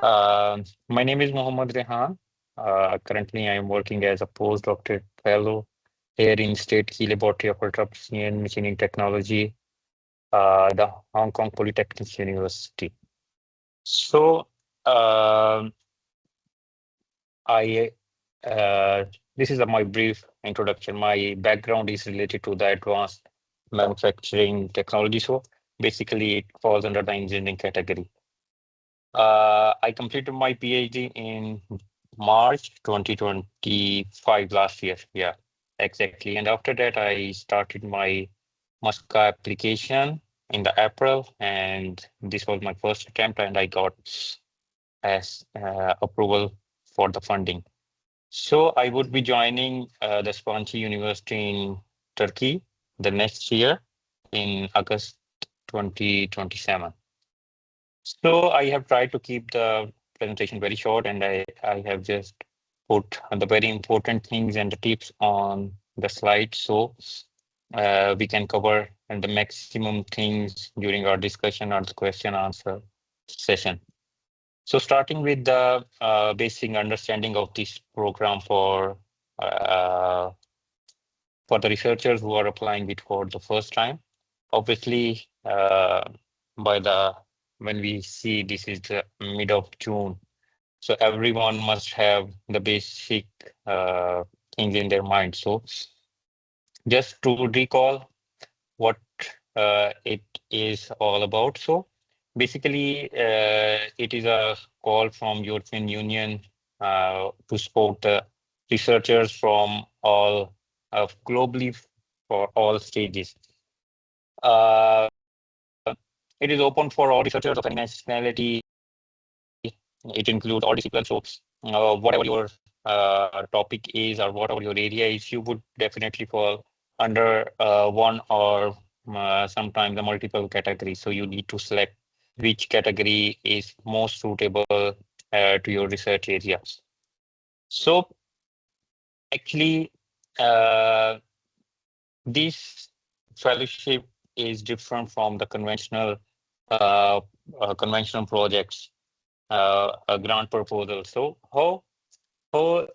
My name is Muhammad Rehan. Currently, I am working as a postdoctoral fellow here in State Key Laboratory of Ultraprecise and Machining Technology, the Hong Kong Polytechnic University. So, I this is my brief introduction. My background is related to the advanced manufacturing technology. So, basically, it falls under the engineering category. I completed my PhD in March 2025 last year. Yeah, exactly. And after that, I started my MSCA application in the April, and this was my first attempt, and I got as approval for the funding. So I would be joining the Spongy University in Turkey the next year in August 2027. So I have tried to keep the presentation very short, and I have just put the very important things and the tips on the slide so we can cover the maximum things during our discussion or the question answer session. So starting with the basic understanding of this program uh, for the researchers who are applying it for the first time. Obviously, when we see this is the mid of June, so everyone must have the basic things in their mind. So just to recall what it is all about. So basically, it is a call from European Union to support the researchers from all globally for all stages. It is open for all researchers of any nationality. It includes all disciplines. So whatever your topic is or whatever your area is, you would definitely fall under one or sometimes the multiple categories. So you need to select which category is most suitable to your research areas. So actually, this fellowship is different from the conventional projects, a grant proposal. So how or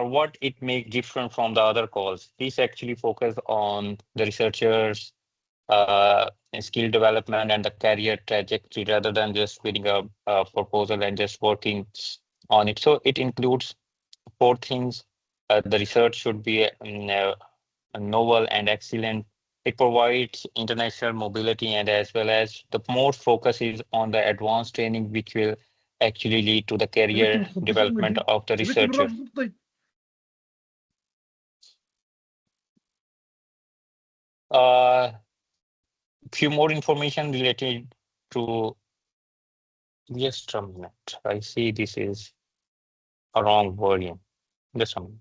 what it makes different from the other calls? This actually focus on the researchers' skill development and the career trajectory rather than just reading a proposal and just working on it. So it includes four things. The research should be novel and excellent. It provides international mobility and as well as the most focus is on the advanced training, which will actually lead to the career development of the researcher. Few more information related to just a minute. I see this is a wrong volume. Just a minute.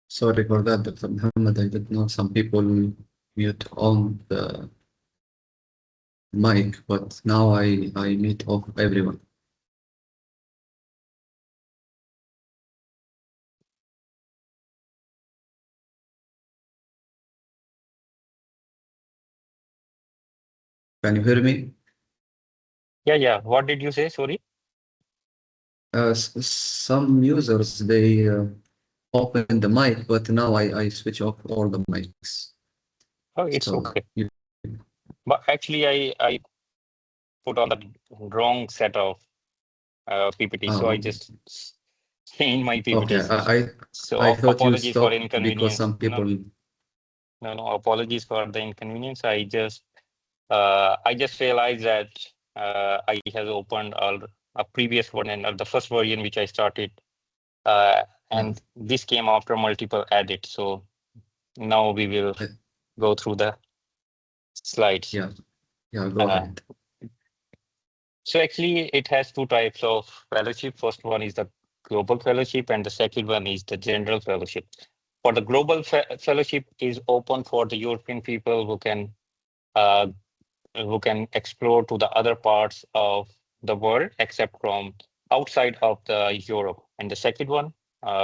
Sorry for that, Dr. Muhammad. I did know some people mute on the mic, but now I mute off everyone. Can you hear me? Yeah. What did you say? Sorry. Some users, they open the mic, but now I switch off all the mics. Oh, it's okay. But actually, I put on the wrong set of PPT, so I just changed my PPT. Okay, so I thought you apologies for stopped inconvenience. because some people. No, apologies for the inconvenience. I just realized that I has opened a previous one and the first version which I started, and this came after multiple edits. So now we will go through the slides. Yeah, go ahead. So actually, it has two types of fellowship. First one is the global fellowship, and the second one is the general fellowship. For the global fellowship is open for the European people who can explore to the other parts of the world except from outside of the Europe. And the second one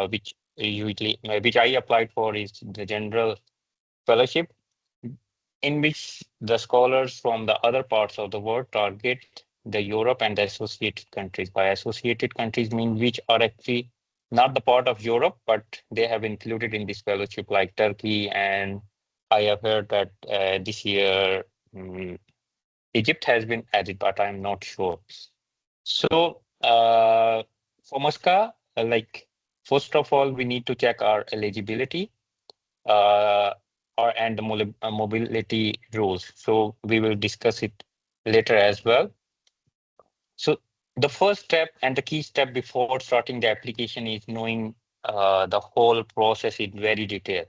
which I applied for, is the general fellowship, in which the scholars from the other parts of the world target the Europe and the associated countries. By associated countries mean which are actually not the part of Europe, but they have included in this fellowship, like Turkey, and I have heard that this year Egypt has been added, but I'm not sure. So for MSCA, first of all, we need to check our eligibility and the mobility rules. So we will discuss it later as well. So the first step and the key step before starting the application is knowing the whole process in very detail.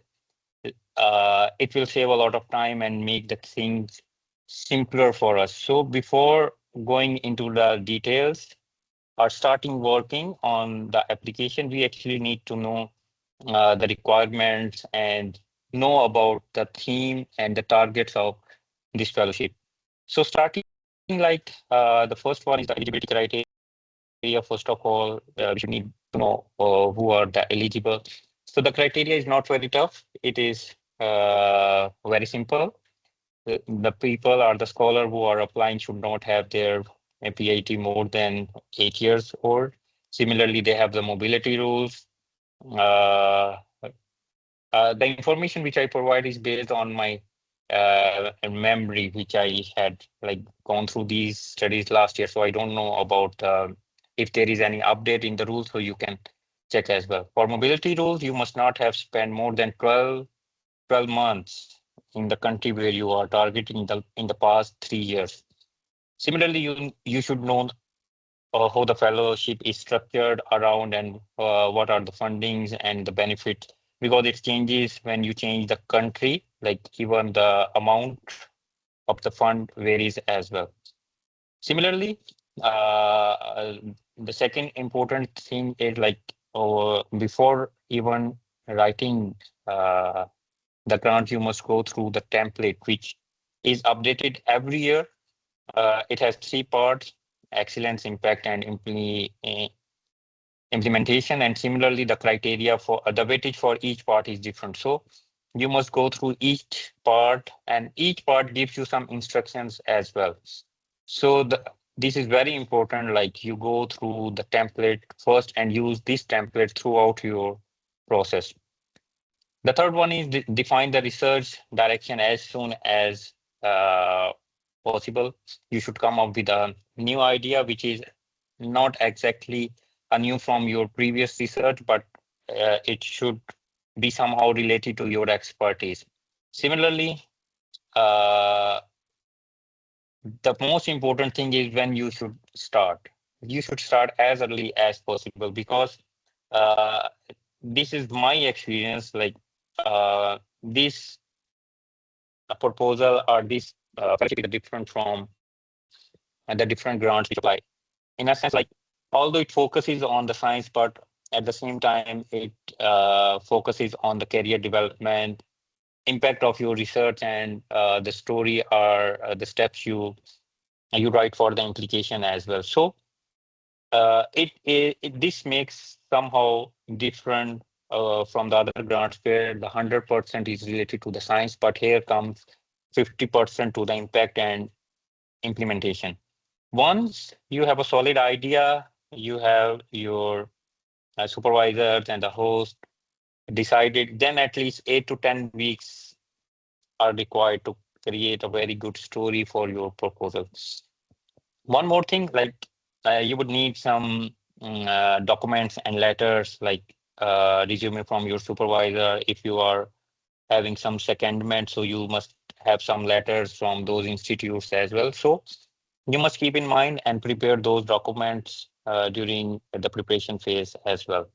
It will save a lot of time and make the things simpler for us. So before going into the details or starting working on the application, we actually need to know the requirements and know about the theme and the targets of this fellowship. So starting the first one is the eligibility criteria. First of all, we should need to know who are the eligible. So the criteria is not very tough. It is very simple. The people or the scholar who are applying should not have their PhD more than 8 years old. Similarly, they have the mobility rules. The information which I provide is based on my memory, which I had gone through these studies last year. So I don't know about if there is any update in the rules, so you can check as well. For mobility rules, you must not have spent more than 12 months in the country where you are targeting in the past 3 years. Similarly, you should know how the fellowship is structured around and what are the fundings and the benefits, because it changes when you change the country, even the amount of the fund varies as well. Similarly, the second important thing is before even writing the grant, you must go through the template, which is updated every year. It has 3 parts: excellence, impact, and implementation. And similarly, the criteria for the weightage for each part is different. So you must go through each part, and each part gives you some instructions as well. So this is very important. You go through the template first and use this template throughout your process. The third one is define the research direction as soon as possible. You should come up with a new idea, which is not exactly a new from your previous research, but it should be somehow related to your expertise. Similarly, the most important thing is when you should start. You should start as early as possible, because this is my experience. This proposal or this fellowship is different from the different grants which apply. In a sense, although it focuses on the science, but at the same time, it focuses on the career development, impact of your research, and the story or the steps you write for the implication as well. So this makes somehow different from the other grants, where the 100% is related to the science, but here comes 50% to the impact and implementation. Once you have a solid idea, you have your supervisors and the host decided, then at least 8 to 10 weeks are required to create a very good story for your proposal. One more thing, you would need some documents and letters, resume from your supervisor. If you are having some secondment, so you must have some letters from those institutes as well. So you must keep in mind and prepare those documents during the preparation phase as well.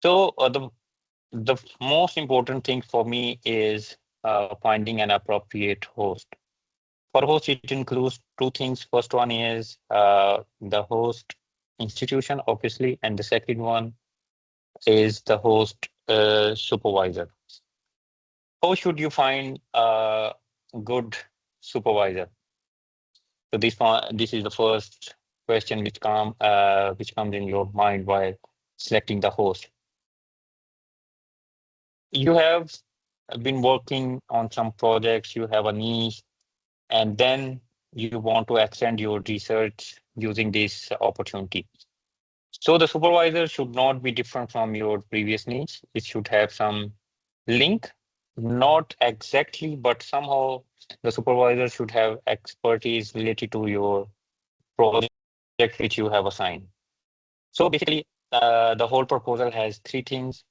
So the most important thing for me is finding an appropriate host. For host, it includes 2 things. First one is the host institution, obviously, and the second one is the host supervisor. How should you find a good supervisor? So this is the first question which comes in your mind while selecting the host. You have been working on some projects, you have a niche, and then you want to extend your research using this opportunity. So the supervisor should not be different from your previous niche. It should have some link, not exactly, but somehow the supervisor should have expertise related to your project which you have assigned. So basically, the whole proposal has three things.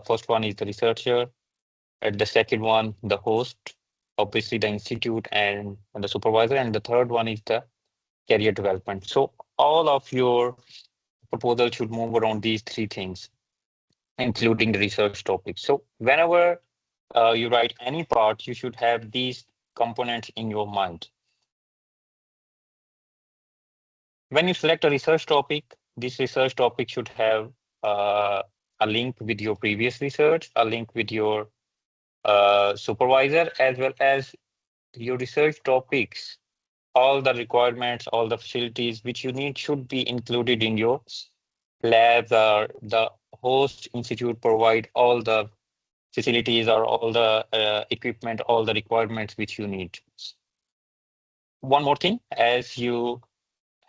First one is the researcher, the second one, the host, obviously the institute and the supervisor, and the third one is the career development. So all of your proposal should move around these three things, including the research topics. So whenever you write any part, you should have these components in your mind. When you select a research topic, this research topic should have a link with your previous research, a link with your supervisor, as well as your research topics. All the requirements, all the facilities which you need should be included in your labs, or the host institute provide all the facilities or all the equipment, all the requirements which you need. One more thing, as you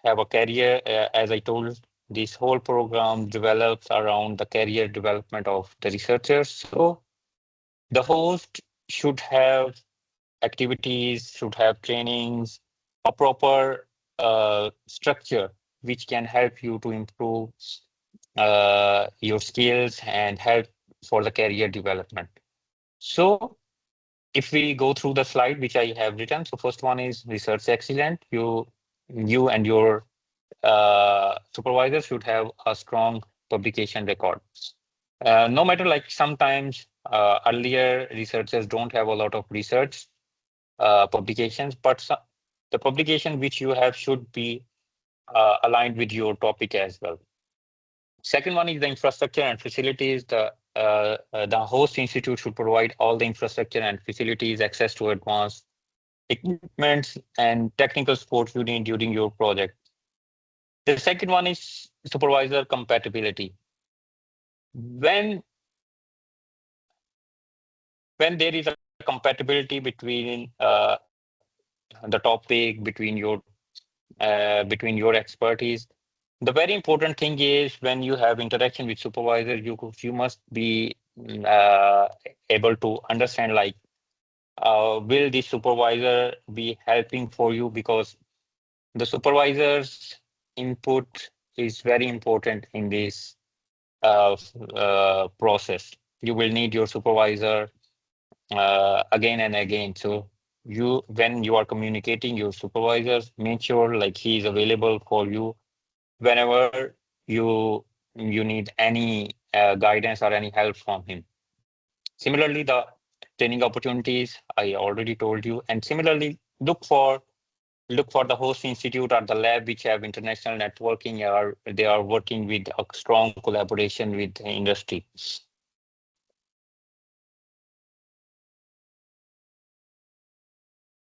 have a career, as I told, this whole program develops around the career development of the researchers. So the host should have activities, should have trainings, a proper structure which can help you to improve your skills and help for the career development. So if we go through the slide which I have written, so first one is research excellent. You and your supervisor should have a strong publication record. No matter, like sometimes earlier researchers don't have a lot of research publications, but the publication which you have should be aligned with your topic as well. Second one is the infrastructure and facilities. The host institute should provide all the infrastructure and facilities, access to advanced equipment and technical support you need during your project. The second one is supervisor compatibility. When there is a compatibility between the topic, between your expertise, the very important thing is when you have interaction with supervisor, you must be able to understand, like, will the supervisor be helping for you, because the supervisor's input is very important in this process. You will need your supervisor again and again. So when you are communicating your supervisors, make sure like he is available for you whenever you need any guidance or any help from him. Similarly, the training opportunities I already told you, and similarly look for the host institute or the lab which have international networking, or they are working with a strong collaboration with the industry.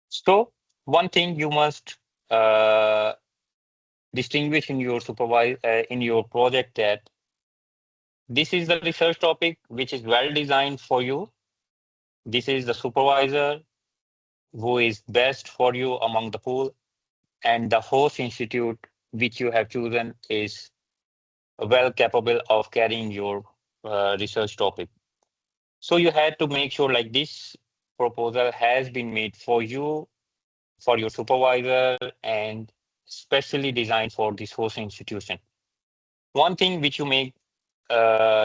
So one thing you must distinguish in your in your project, that this is the research topic which is well designed for you. This is the supervisor who is best for you among the pool, and the host institute which you have chosen is well capable of carrying your research topic. So you had to make sure like this proposal has been made for you, for your supervisor, and specially designed for this host institution. One thing which you make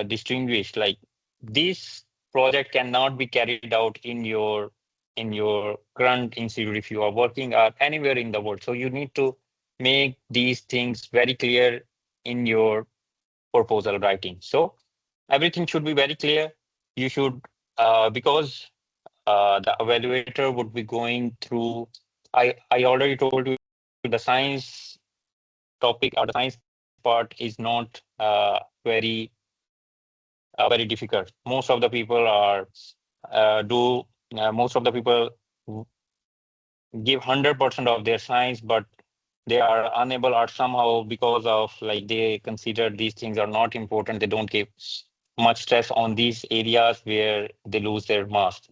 distinguished, like this project cannot be carried out in your current institute if you are working anywhere in the world. So you need to make these things very clear in your proposal writing. So everything should be very clear. You should, because the evaluator would be going through, I already told you the science topic or the science part is not very difficult. Most of the people give 100% of their science, but they are unable, or somehow because of like they consider these things are not important, they don't give much stress on these areas where they lose their marks.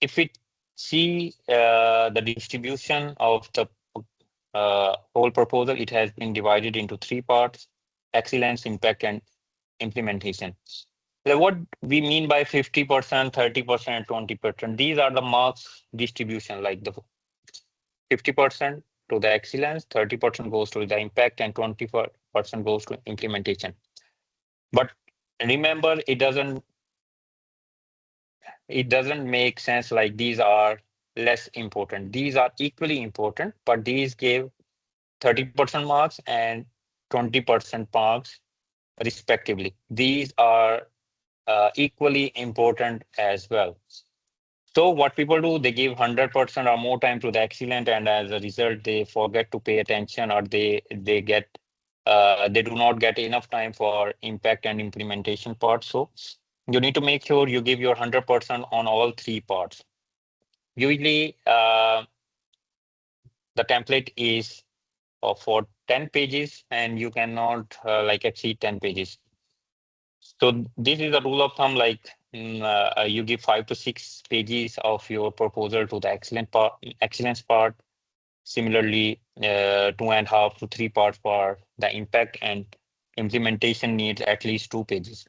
If we see the distribution of the whole proposal, it has been divided into 3 parts: excellence, impact, and implementation. What we mean by 50%, 30%, 20%, these are the marks distribution, like the 50% to the excellence, 30% goes to the impact, and 20% goes to implementation. But remember, it doesn't make sense like these are less important. These are equally important, but these give 30% marks and 20% marks respectively. These are equally important as well. So what people do, they give 100% or more time to the excellent, and as a result, they forget to pay attention, or they do not get enough time for impact and implementation part. So you need to make sure you give your 100% on all 3 parts. Usually, the template is for 10 pages, and you cannot like exceed 10 pages. So this is a rule of thumb, like you give 5 to 6 pages of your proposal to the excellence part. Similarly, 2.5 to 3 parts for the impact, and implementation needs at least 2 pages.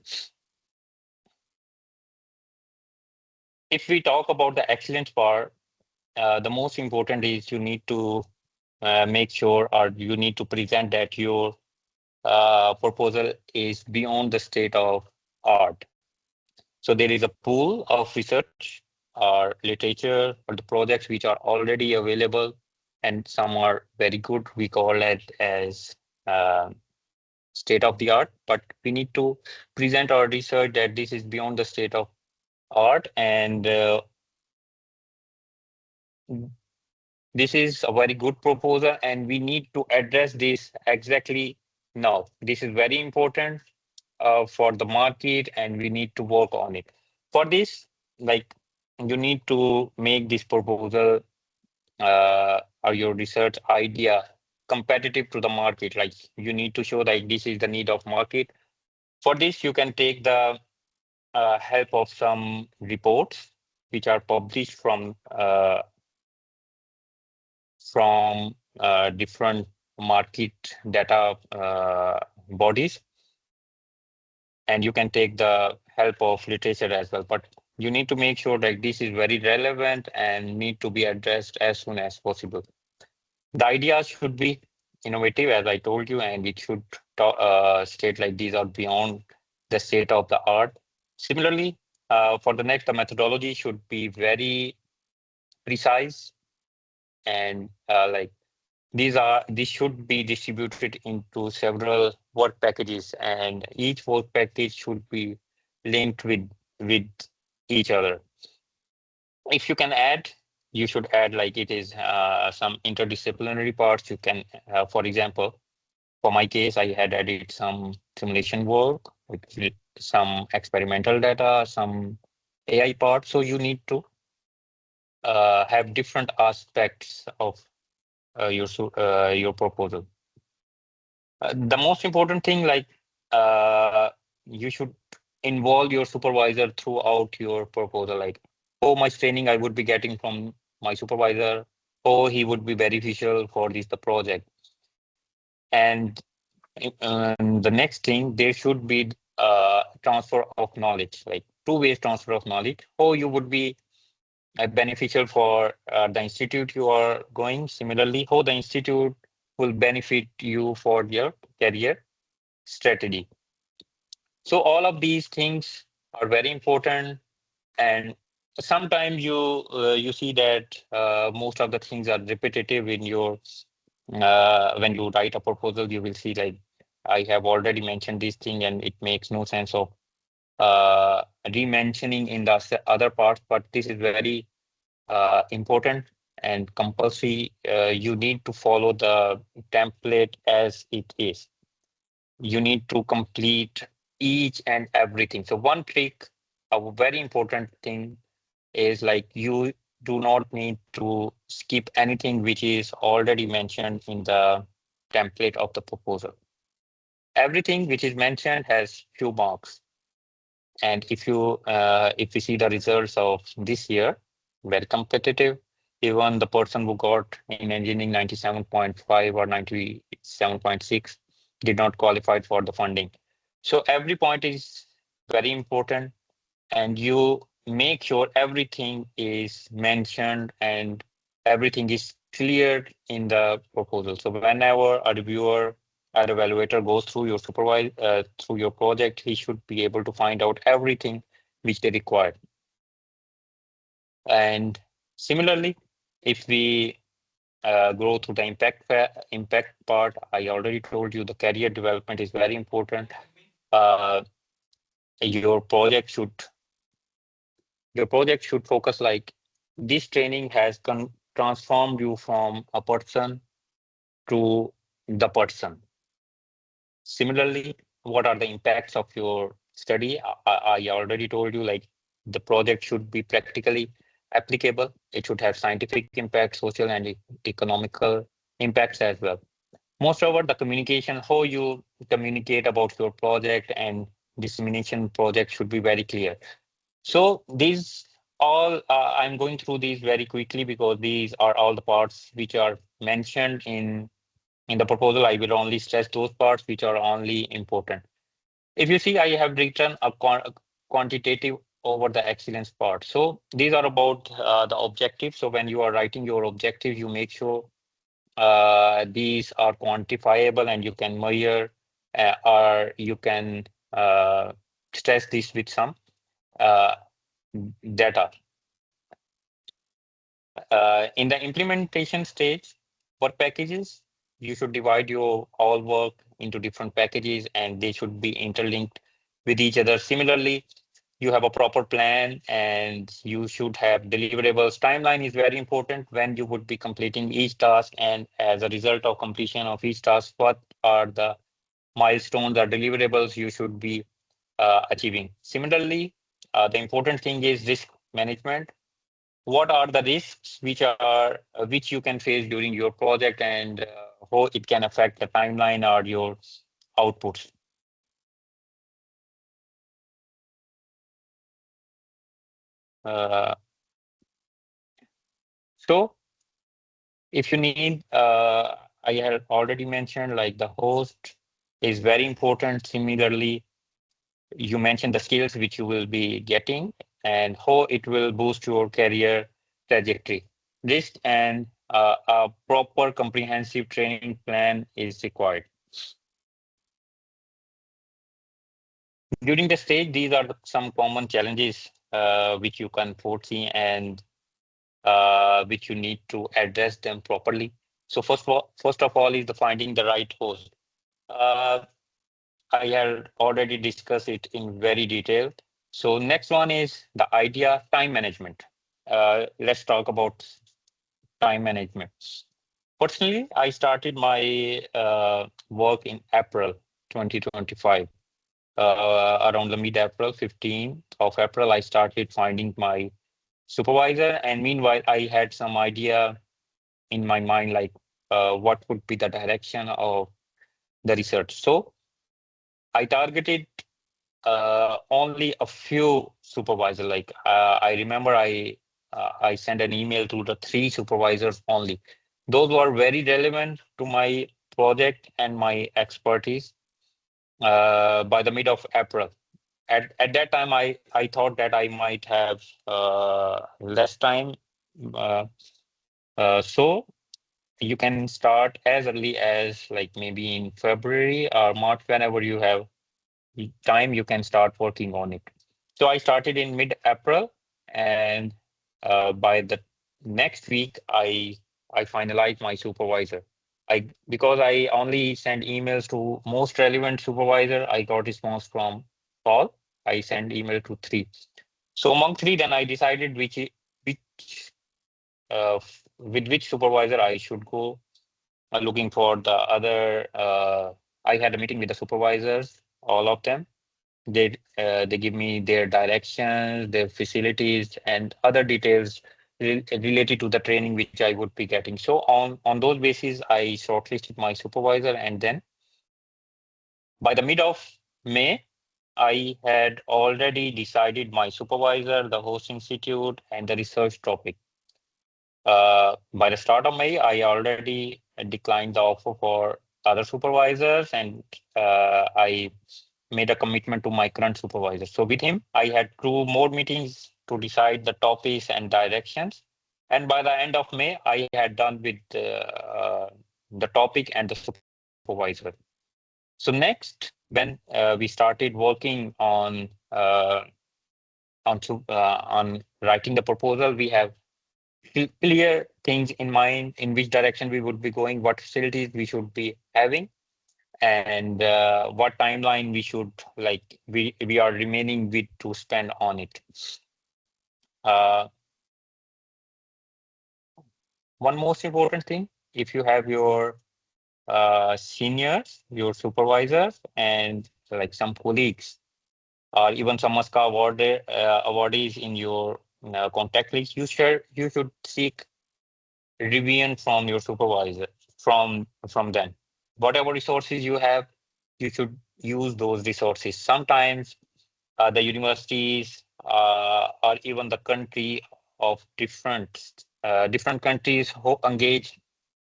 If we talk about the excellence part, the most important is you need to make sure, or you need to present that your proposal is beyond the state of art. So there is a pool of research or literature or the projects which are already available, and some are very good. We call it as state of the art, but we need to present our research that this is beyond the state of art, and this is a very good proposal, and we need to address this exactly now. This is very important for the market, and we need to work on it. For this, like, you need to make this proposal or your research idea competitive to the market. Like, you need to show that this is the need of market. For this, you can take the help of some reports which are published from different market data bodies, and you can take the help of literature as well. But you need to make sure that this is very relevant and need to be addressed as soon as possible. The ideas should be innovative, as I told you, and it should state like these are beyond the state of the art. Similarly, for the next, the methodology should be very precise, and like these should be distributed into several work packages, and each work package should be linked with each other. If you can add, you should add like it is some interdisciplinary parts. You can, for example, for my case, I had added some simulation work with some experimental data, some AI parts. So you need to have different aspects of your proposal. The most important thing, like you should involve your supervisor throughout your proposal. Like, how much training I would be getting from my supervisor, how he would be beneficial for the project. And the next thing, there should be transfer of knowledge, like two-way transfer of knowledge. How you would be beneficial for the institute you are going. Similarly, how the institute will benefit you for your career strategy. So all of these things are very important, and sometimes you see that most of the things are repetitive in your when you write a proposal. You will see like I have already mentioned this thing, and it makes no sense of re-mentioning in the other parts. But this is very important and compulsory. You need to follow the template as it is. You need to complete each and everything. So one trick, a very important thing is like you do not need to skip anything which is already mentioned in the template of the proposal. Everything which is mentioned has few marks. And if we see the results of this year, very competitive. Even the person who got in engineering 97.5 or 97.6 did not qualify for the funding. So every point is very important, and you make sure everything is mentioned and everything is cleared in the proposal. So whenever a reviewer or evaluator goes through your through your project, he should be able to find out everything which they require. And similarly, if we go through the impact part, I already told you the career development is very important. Your project should focus like this training has transformed you from a person to the person. Similarly, what are the impacts of your study? I already told you, like, the project should be practically applicable. It should have scientific impact, social and economical impacts as well. Moreover, the communication, how you communicate about your project and dissemination project should be very clear. So these all, I'm going through these very quickly because these are all the parts which are mentioned in the proposal. I will only stress those parts which are only important. If you see, I have written a quantitative over the excellence part. So these are about the objectives. So when you are writing your objectives, you make sure these are quantifiable and you can measure or you can stress this with some data. In the implementation stage, for packages, you should divide your all work into different packages and they should be interlinked with each other. Similarly, you have a proper plan and you should have deliverables. Timeline is very important when you would be completing each task, and as a result of completion of each task, what are the milestones or deliverables you should be achieving. Similarly, the important thing is risk management. What are the risks which you can face during your project and how it can affect the timeline or your outputs. So if you need, I had already mentioned, like, the host is very important. Similarly, you mentioned the skills which you will be getting and how it will boost your career trajectory. This and a proper comprehensive training plan is required. During the stage, these are some common challenges which you can foresee and which you need to address them properly. So first of all is the finding the right host. I had already discussed it in very detail. So next one is the idea time management. Let's talk about time management. Personally, I started my work in April 2025. Around the mid-April, 15th of April, I started finding my supervisor. And meanwhile, I had some idea in my mind, like what would be the direction of the research. So I targeted only a few supervisors. Like I remember I sent an email to the 3 supervisors only. Those were very relevant to my project and my expertise by the mid of April. At that time, I thought that I might have less time. Uh, so you can start as early as like maybe in February or March, whenever you have time, you can start working on it. So I started in mid-April, and by the next week, I finalized my supervisor. Because I only send emails to most relevant supervisor, I got response from all. I sent email to 3. So among 3, then I decided which with which supervisor I should go. Looking for the other. I had a meeting with the supervisors, all of them. They give me their directions, their facilities, and other details related to the training which I would be getting. So on those basis, I shortlisted my supervisor, and then by the mid of May, I had already decided my supervisor, the host institute, and the research topic. By the start of May, I already declined the offer for other supervisors, and I made a commitment to my current supervisor. So with him, I had 2 more meetings to decide the topics and directions. And by the end of May, I had done with the topic and the supervisor. So next, when we started working on writing the proposal, we have clear things in mind in which direction we would be going, what facilities we should be having, and what timeline we should we are remaining with to spend on it. One most important thing, if you have your seniors, your supervisors, and like some colleagues, or even some MSCA awardees in your contact list, you should seek revision from your supervisor, from them. Whatever resources you have, you should use those resources. Sometimes the universities or even the country of different countries engage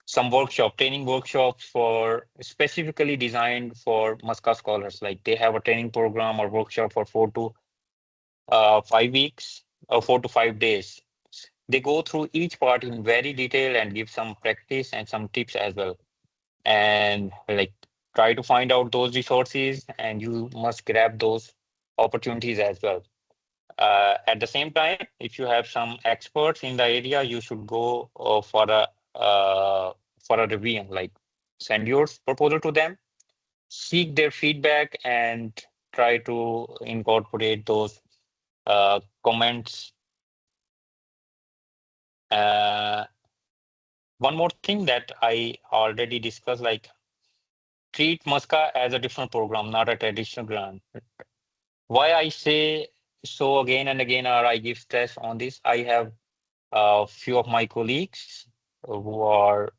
some training workshops for specifically designed for MSCA scholars. Like they have a training program or workshop for 4 to 5 weeks or 4 to 5 days. They go through each part in very detail and give some practice and some tips as well. And like try to find out those resources, and you must grab those opportunities as well. At the same time, if you have some experts in the area, you should go for a review, like send your proposal to them, seek their feedback, and try to incorporate those comments. One more thing that I already discussed, like treat MSCA as a different program, not a traditional grant. Why I say so again and again, or I give stress on this, I have a few of my colleagues who are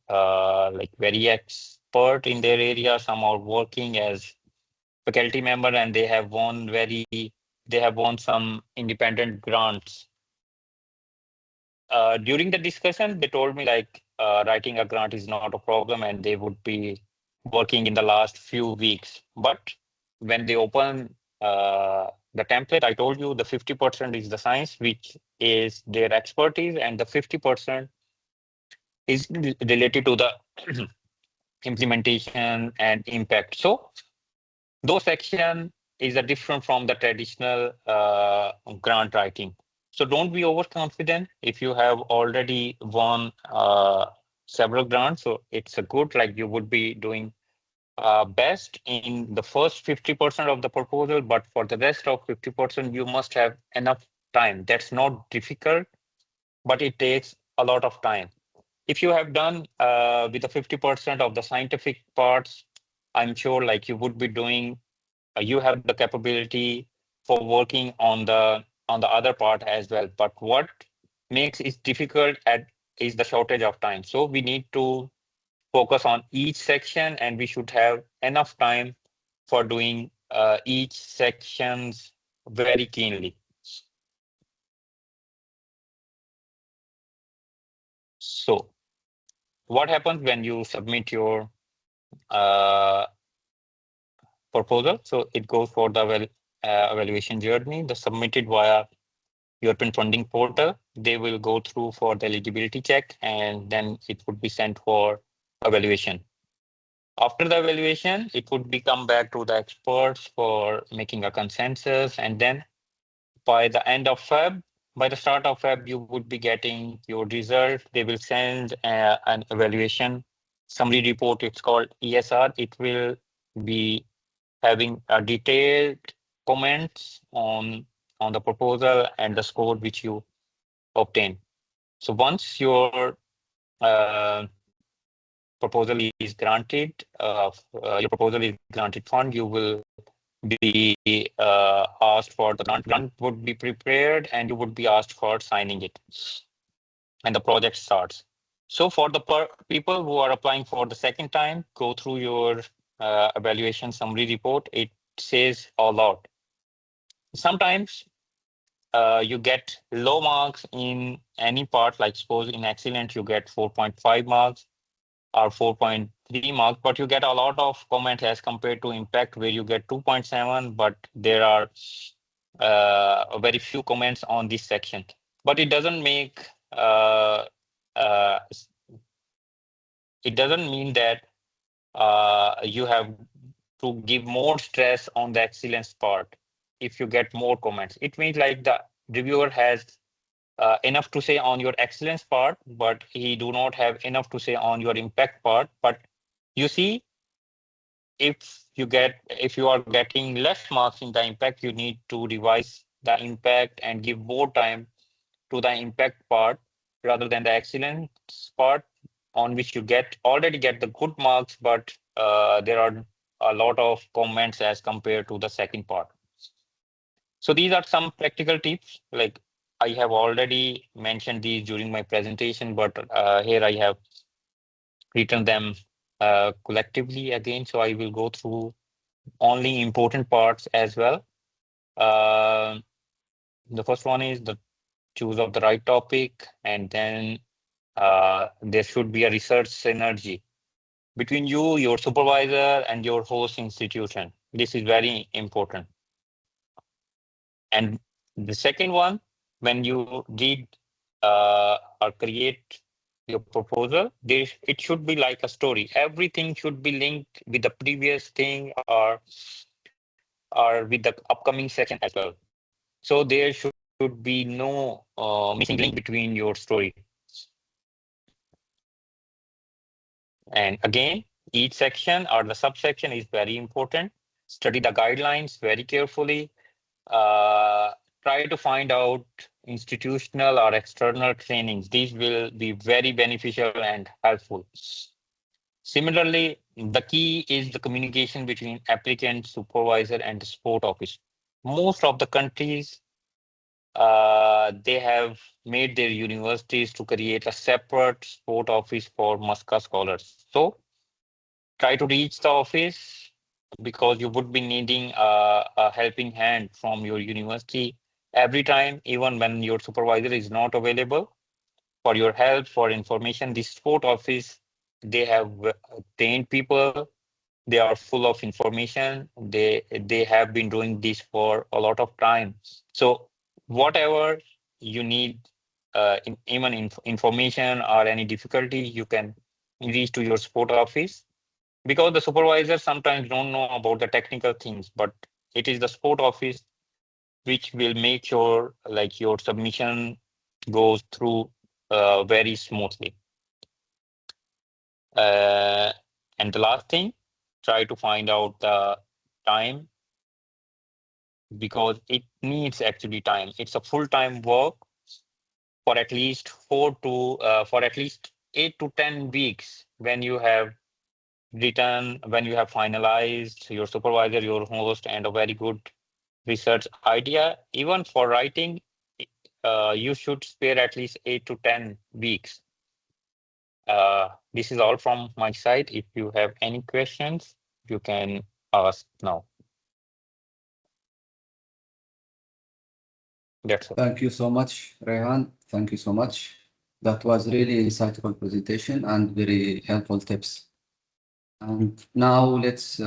like very expert in their area. Some are working as faculty member, and they have won some independent grants. During the discussion, they told me like writing a grant is not a problem, and they would be working in the last few weeks. But when they open the template, I told you the 50% is the science, which is their expertise, and the 50% is related to the implementation and impact. So those section is a different from the traditional grant writing. So don't be overconfident if you have already won several grants. So it's a good, like you would be doing best in the first 50% of the proposal, but for the rest of 50%, you must have enough time. That's not difficult, but it takes a lot of time. If you have done with the 50% of the scientific parts, I'm sure like you would be doing, you have the capability for working on the other part as well. But what makes it difficult is the shortage of time. So we need to focus on each section, and we should have enough time for doing each sections very keenly. So what happens when you submit your proposal? So it goes for the evaluation journey, the submitted via European funding portal. They will go through for the eligibility check, and then it would be sent for evaluation. After the evaluation, it would be come back to the experts for making a consensus, and then by the end of Feb, by the start of Feb, you would be getting your result. They will send an evaluation summary report. It's called ESR. It will be having a detailed comments on the proposal and the score which you obtain. So once your proposal is granted, your proposal is granted fund, you will be asked for the grant would be prepared, and you would be asked for signing it. and the project starts. So for the people who are applying for the second time, go through your evaluation summary report. It says a lot. Sometimes you get low marks in any part, like suppose in excellent you get 4.5 marks or 4.3 marks, but you get a lot of comments as compared to impact where you get 2.7, but there are very few comments on this section. But it doesn't make it doesn't mean that you have to give more stress on the excellence part if you get more comments. It means like the reviewer has enough to say on your excellence part, but he do not have enough to say on your impact part. But you see, if you are getting less marks in the impact, you need to revise the impact and give more time to the impact part rather than the excellence part, on which you already get the good marks, but there are a lot of comments as compared to the second part. So these are some practical tips. Like I have already mentioned these during my presentation, but here I have written them collectively again. So I will go through only important parts as well. The first one is the choose of the right topic, and then there should be a research synergy between you, your supervisor, and your host institution. This is very important. And the second one, when you read or create your proposal, it should be like a story. Everything should be linked with the previous thing or with the upcoming section as well. So there should be no missing link between your story. And again, each section or the subsection is very important. Study the guidelines very carefully. Try to find out institutional or external trainings. These will be very beneficial and helpful. Similarly, the key is the communication between applicant, supervisor, and the support office. Most of the countries, they have made their universities to create a separate support office for MSCA scholars. So try to reach the office because you would be needing a helping hand from your university every time, even when your supervisor is not available for your help, for information. This support office, they have trained people. They are full of information. They have been doing this for a lot of time. So whatever you need, information or any difficulty, you can reach to your support office, because the supervisors sometimes don't know about the technical things, but it is the support office which will make sure like your submission goes through very smoothly. And the last thing, try to find out the time, because it needs actually time. It's a full-time work for at least 8 to 10 weeks when you have finalized your supervisor, your host, and a very good research idea. Even for writing, you should spare at least 8 to 10 weeks. This is all from my side. If you have any questions, you can ask now. That's all. Thank you so much, Rehan. Thank you so much. That was really insightful presentation and very helpful tips. And now let's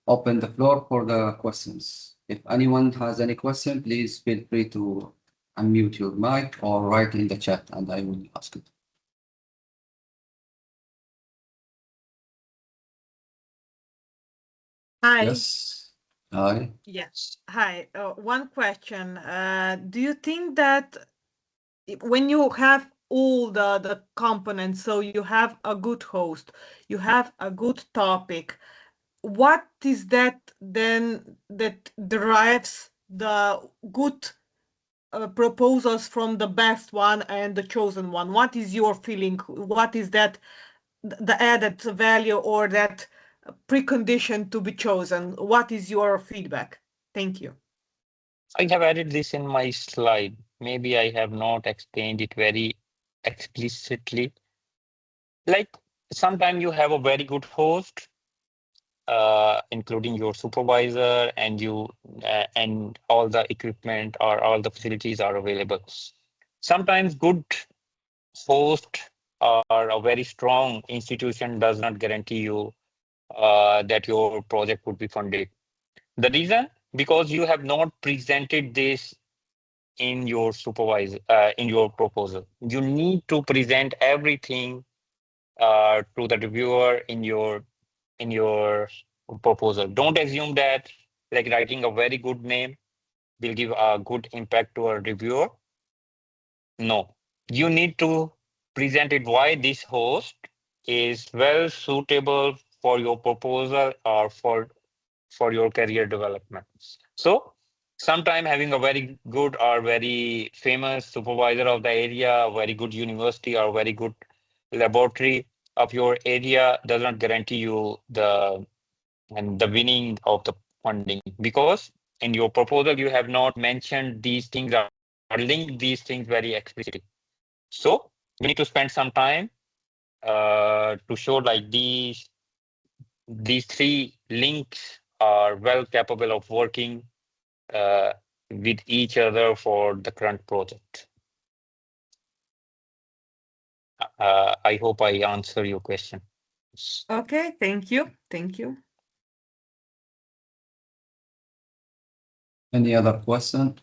open the floor for the questions. If anyone has any question, please feel free to unmute your mic or write in the chat and I will ask it. Hi. Yes. Hi. Yes. Hi. One question. Do you think that when you have all the components, so you have a good host, you have a good topic, what is that then that derives the good proposals from the best one and the chosen one? What is your feeling? What is that the added value or that precondition to be chosen? What is your feedback? Thank you. I have added this in my slide. Maybe I have not explained it very explicitly. Like sometimes you have a very good host, including your supervisor, and and all the equipment or all the facilities are available. Sometimes good host or a very strong institution does not guarantee you that your project would be funded. The reason, because you have not presented this in your in your proposal. You need to present everything to the reviewer in your proposal. Don't assume that like writing a very good name will give a good impact to a reviewer. No, you need to present it why this host is well suitable for your proposal or for your career development. So sometime having a very good or very famous supervisor of the area, very good university or very good laboratory of your area does not guarantee you the winning of the funding, because in your proposal you have not mentioned these things or linked these things very explicitly. So you need to spend some time to show like these three links are well capable of working with each other for the current project. I hope I answer your question. Okay, thank you. Thank you. Any other question?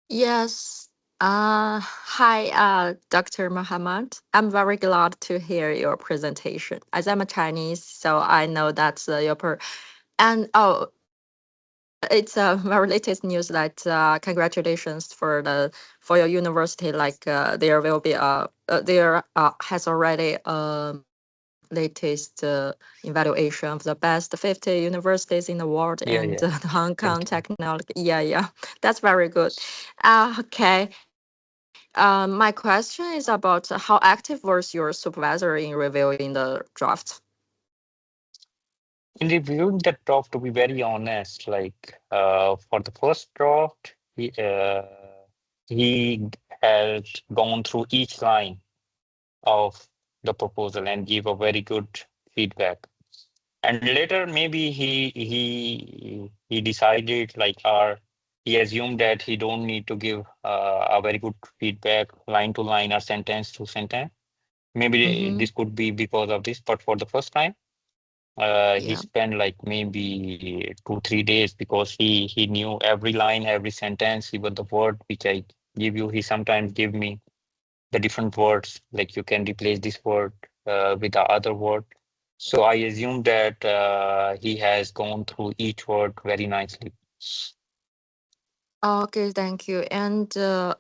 Yes. Hi, Dr. Muhammad. I'm very glad to hear your presentation. As I'm a Chinese, so I know that and it's very latest news that congratulations for your university. Like there will be there has already latest evaluation of the best 50 universities in the world, Yeah, and yeah. the Hong Kong Thank you. technology. Yeah, that's very good. Okay. My question is about how active was your supervisor in reviewing the draft? In reviewing the draft, to be very honest, like for the first draft, he had gone through each line of the proposal and give a very good feedback. And later, maybe he decided like, or he assumed that he don't need to give a very good feedback line to line or sentence to sentence. Maybe Mhm. this could be because of this, but for the first time, he Yeah. spent like maybe 2-3 days, because he knew every line, every sentence, even the word which I give you. He sometimes give me the different words, like you can replace this word with the other word. So I assume that he has gone through each word very nicely. Okay, thank you. And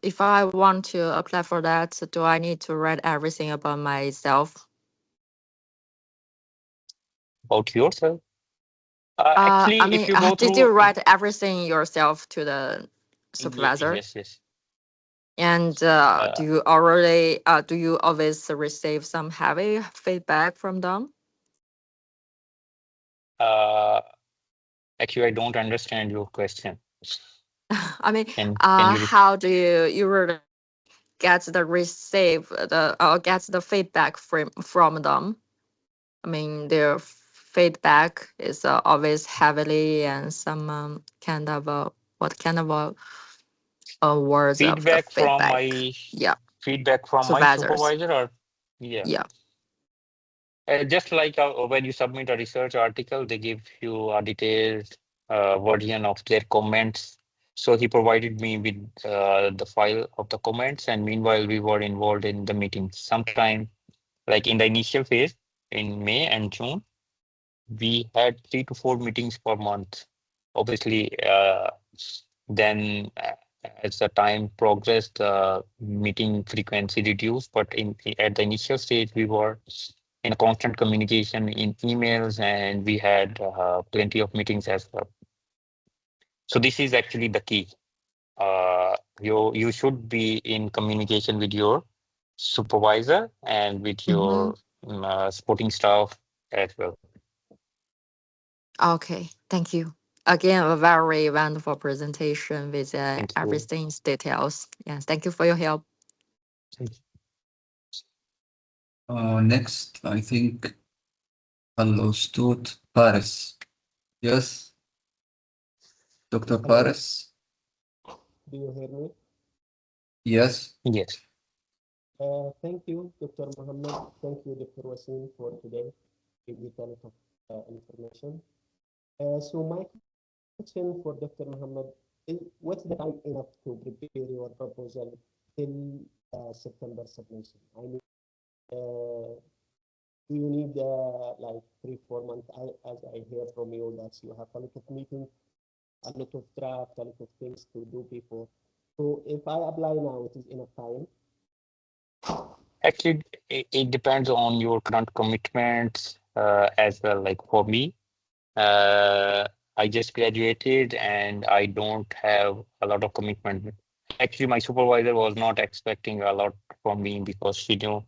if I want to apply for that, do I need to write everything about myself? About yourself, I actually, mean, if you go did you through, write everything yourself to the supervisor? yes. And do you always receive some heavy feedback from them? Actually, I don't understand your question. I mean, Can you how do you usually get the feedback from them? I mean, their feedback is always heavily and some kind of what kind of words of the feedback from feedback? my Yeah, supervisors. supervisor, or yeah. Yeah. Just like when you submit a research article, they give you a detailed version of their comments. So he provided me with the file of the comments, and meanwhile we were involved in the meetings. Sometime, like in the initial phase in May and June, we had 3 to 4 meetings per month. Obviously, then as the time progressed, the meeting frequency reduced. But at the initial stage, we were in constant communication in emails, and we had plenty of meetings as well. So this is actually the key. You should be in communication with your supervisor and with your supporting staff as well. Okay, thank you. Again, a very wonderful presentation with Thank you. everything's details. Yes, thank you for your help. Thank you. Next, I think Al-Ustad Paris. Yes, Dr. Paris. Do you hear me? Yes. Yes. Thank you, Dr. Muhammad. Thank you, Dr. Wasim, for today. Give me a lot of information. So my question for Dr. Muhammad is, what's the time enough to prepare your proposal till September submission? I mean, do you need like 3-4 months? As I hear from you that you have a lot of meetings, a lot of draft, a lot of things to do before. So if I apply now, it is enough time. Actually, it depends on your current commitments as well. Like for me, I just graduated and I don't have a lot of commitment. Actually, my supervisor was not expecting a lot from me because she knew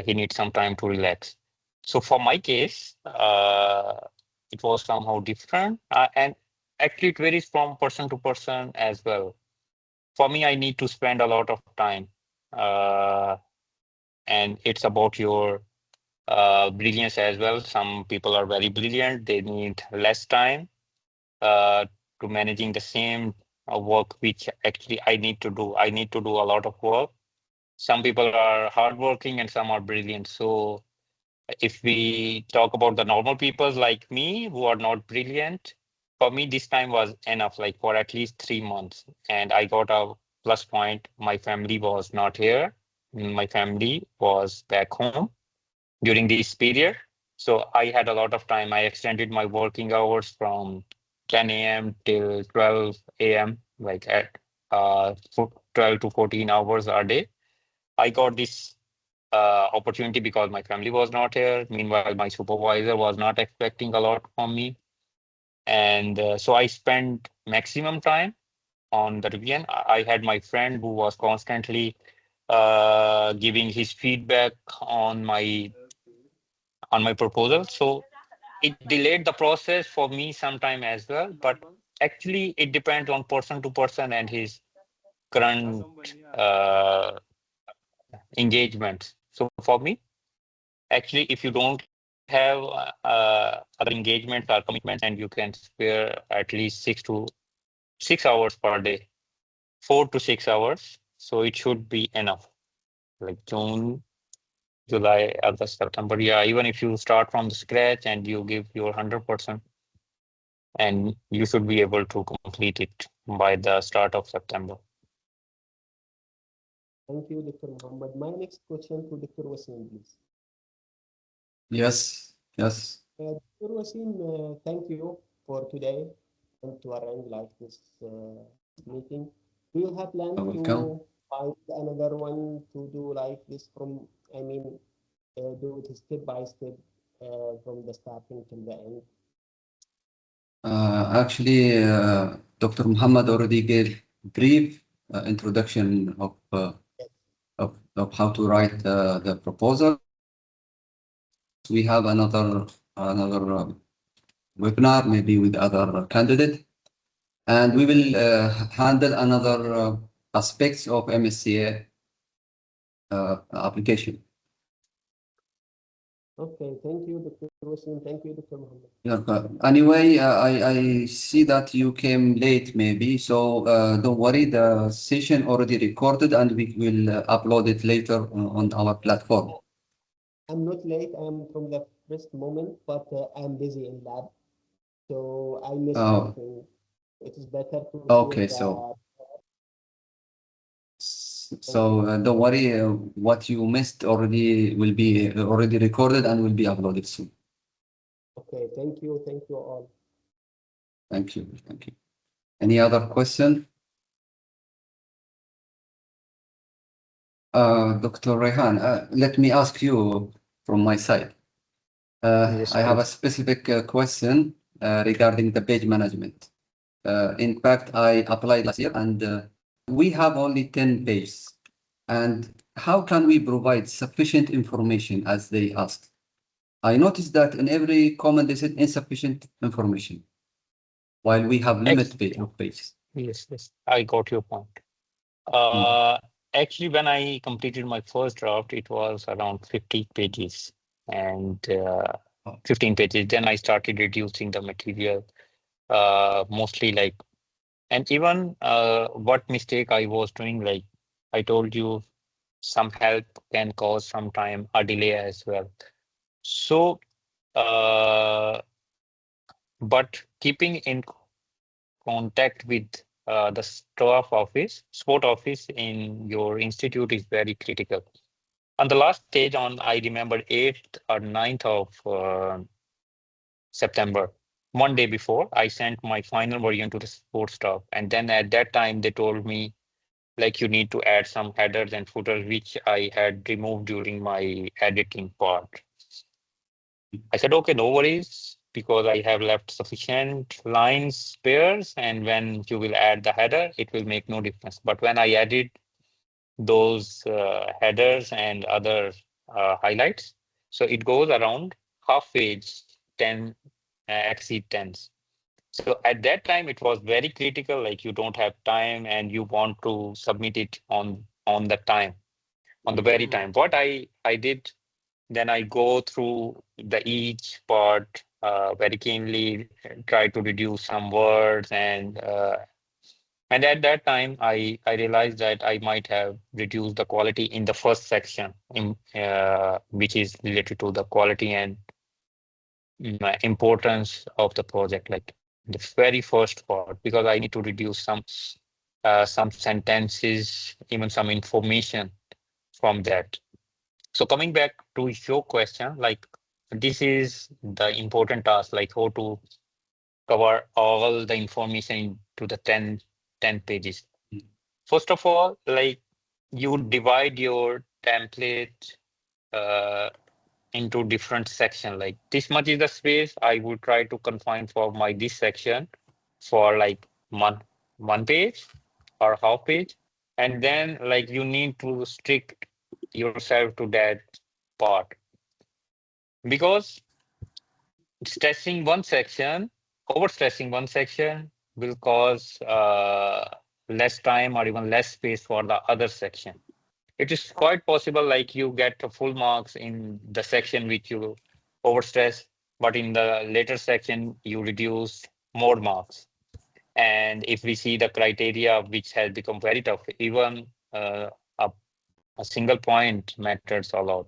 he needs some time to relax. So for my case, it was somehow different. And actually, it varies from person to person as well. For me, I need to spend a lot of time. And it's about your brilliance as well. Some people are very brilliant. They need less time to managing the same work, which actually I need to do. I need to do a lot of work. Some people are hardworking and some are brilliant. So if we talk about the normal people like me who are not brilliant, for me, this time was enough, like for at least 3 months. And I got a plus point. My family was not here. My family was back home during this period. So I had a lot of time. I extended my working hours from 10 a.m. till 12 a.m., like at 12 to 14 hours a day. I got this opportunity because my family was not here. Meanwhile, my supervisor was not expecting a lot from me. And so I spent maximum time on the revision. I had my friend who was constantly giving his feedback on my proposal. So it delayed the process for me sometime as well. But actually, it depends on person to person and his current engagements. So for me, actually, if you don't have other engagements or commitments, and you can spare at least 6 hours per day, 4 to 6 hours, so it should be enough. Like June, July, August, September. Yeah, even if you start from the scratch and you give your 100%, and you should be able to complete it by the start of September. Thank you, Dr. Muhammad. My next question to Dr. Wasim, please. Yes. Yes. Dr. Wasim, thank you for today and to arrange like this meeting. Do you have plans to find another one to do like this from, I mean, do it step by step from the starting till the end? Actually, Dr. Muhammad already gave brief introduction of how to write the proposal. We have another webinar, maybe with other candidate, and we will handle another aspects of MSCA application. Okay, thank you, Dr. Wasim. Thank you, Dr. Muhammad. Yeah, anyway, I see that you came late, maybe, so don't worry. The session already recorded, and we will upload it later on our platform. I'm not late. I'm from the first moment, but I'm busy in lab, so I missed something. It is better to. Okay, so don't worry. What you missed already will be already recorded and will be uploaded soon. Okay, thank you all. Thank you. Any other question? Dr. Rehan, let me ask you from my side. Yes, I have a specific question regarding the page management. In fact, I applied last year, and we have only 10 pages. And how can we provide sufficient information as they asked? I noticed that in every comment they said insufficient information, while we have limited page of pages. Yes, I got your point. Actually, when I completed my first draft, it was around 50 pages and 15 pages. Then I started reducing the material, mostly like, and even what mistake I was doing, like I told you, some help can cause some time a delay as well. So, but keeping in contact with the sport office in your institute is very critical. On the last stage, on I remember 8th or 9th of September, one day before, I sent my final version to the support staff. And then at that time, they told me, like, you need to add some headers and footers, which I had removed during my editing part. I said, okay, no worries, because I have left sufficient lines spares. And when you will add the header, it will make no difference. But when I added those headers and other highlights, so it goes around half page, 10 exceed 10s. So at that time, it was very critical, like you don't have time and you want to submit it on the time, on the very time. What I did, then I go through the each part very keenly, try to reduce some words, and at that time, I realized that I might have reduced the quality in the first section, which is related to the quality and importance of the project, like the very first part, because I need to reduce some sentences, even some information from that. So coming back to your question, like this is the important task, like how to cover all the information into the 10 pages. First of all, like you divide your template into different section. Like this much is the space I would try to confine for my this section for like one page or half page. And then like you need to strict yourself to that part. Because stressing one section, overstressing one section will cause less time or even less space for the other section. It is quite possible like you get full marks in the section which you overstress, but in the later section you reduce more marks. And if we see the criteria which has become very tough, even a single point matters a lot.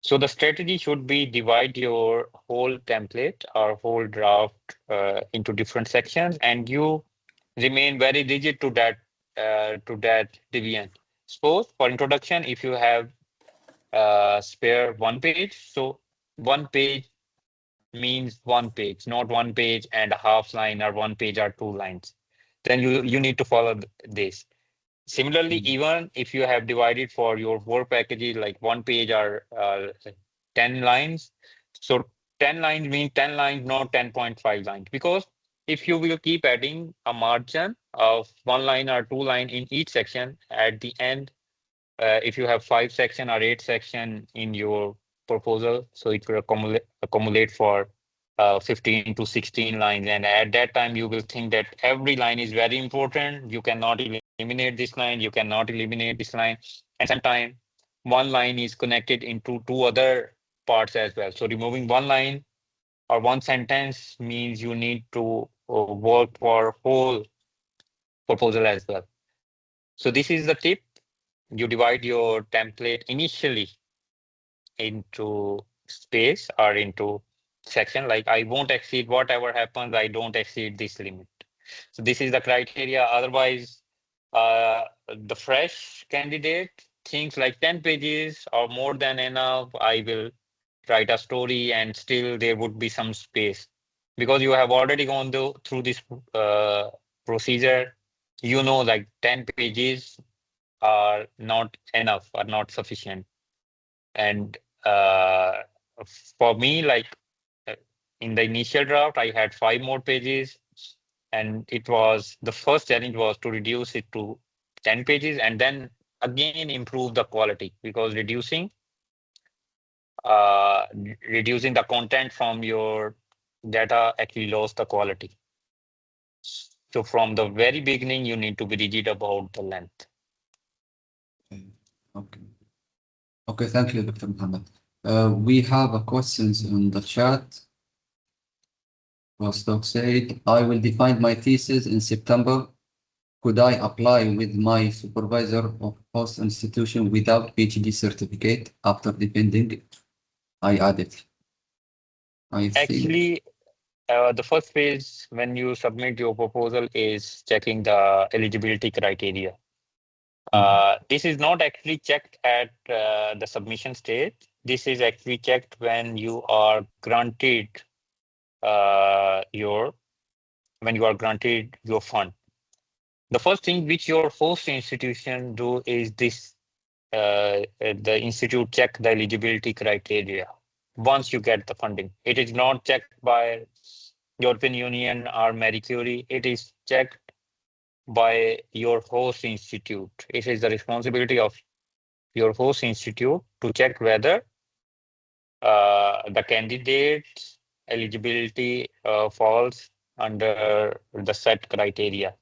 So the strategy should be divide your whole template or whole draft into different sections, and you remain very rigid to that division. Suppose for introduction, if you have spare one page, so one page means one page, not one page and a half line or one page or 2 lines. Then you need to follow this. Similarly, even if you have divided for your work packages like one page or 10 lines, so 10 lines mean 10 lines, not 10.5 lines. Because if you will keep adding a margin of 1 line or 2 line in each section, at the end, if you have 5 section or 8 section in your proposal, so it will accumulate for 15 to 16 lines. And at that time, you will think that every line is very important. You cannot eliminate this line. You cannot eliminate this line. And sometimes one line is connected into 2 other parts as well. So removing one line or one sentence means you need to work for whole proposal as well. So this is the tip. You divide your template initially into space or into section, like I won't exceed whatever happens, I don't exceed this limit. So this is the criteria. Otherwise, the fresh candidate thinks like 10 pages or more than enough, I will write a story, and still there would be some space. Because you have already gone through this procedure, you know, like 10 pages are not enough, are not sufficient. And for me, like in the initial draft, I had 5 more pages, and it was the first challenge was to reduce it to 10 pages and then again improve the quality, because reducing the content from your data actually lost the quality. So from the very beginning, you need to be rigid about the length. Okay. Okay, thank you, Dr. Muhammad. We have a questions in the chat. Postdoc said, I will define my thesis in September. Could I apply with my supervisor of post institution without PhD certificate after defending? I added. I think. Actually, the first phase when you submit your proposal is checking the eligibility criteria. This is not actually checked at the submission stage. This is actually checked when you are granted your fund. The first thing which your host institution do is this: the institute check the eligibility criteria once you get the funding. It is not checked by European Union or Marie Curie. It is checked by your host institute. It is the responsibility of your host institute to check whether the candidate's eligibility falls under the set criteria.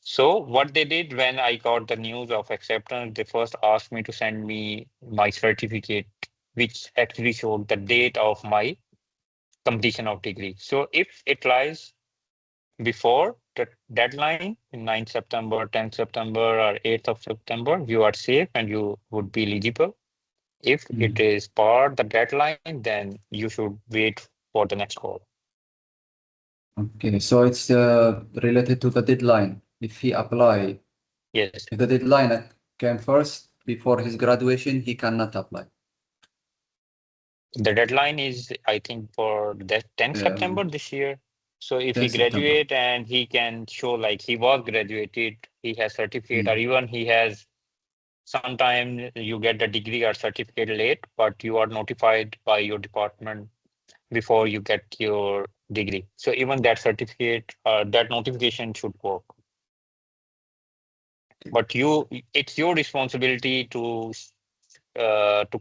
So what they did when I got the news of acceptance, they first asked me to send me my certificate, which actually showed the date of my completion of degree. So if it lies before the deadline in 9th September, 10th September, or 8th of September, you are safe and you would be eligible. If it is part the deadline, then you should wait for the next call. Okay, so it's related to the deadline. If he apply, Yes, if the deadline came first before his graduation, he cannot apply. the deadline is, I think, for the 10th September this year. So if he 10th September. graduate and he can show like he was graduated, he has certificate, or even he has, sometime you get the degree or certificate late, but you are notified by your department before you get your degree. So even that certificate, that notification should work. But it's your responsibility to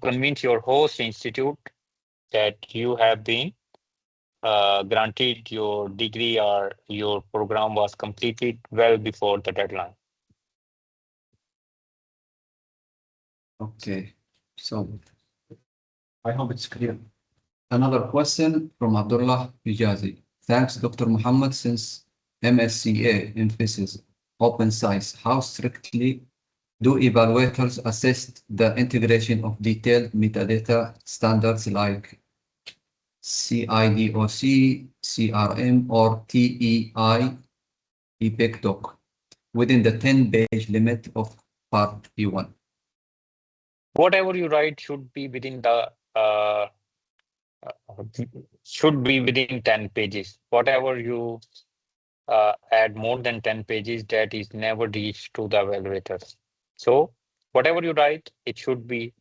convince your host institute that you have been granted your degree or your program was completed well before the deadline. Okay, so I hope it's clear. Another question from Abdullah Bijazi. Thanks, Dr. Muhammad. Since MSCA emphasis open science, how strictly do evaluators assess the integration of detailed metadata standards like CIDOC, CRM, or TEI, EPIC-DOC within the 10-page limit of Part B1? Whatever you write should be within the 10 pages. Whatever you add more than 10 pages, that is never reached to the evaluators. So whatever you write, it should be.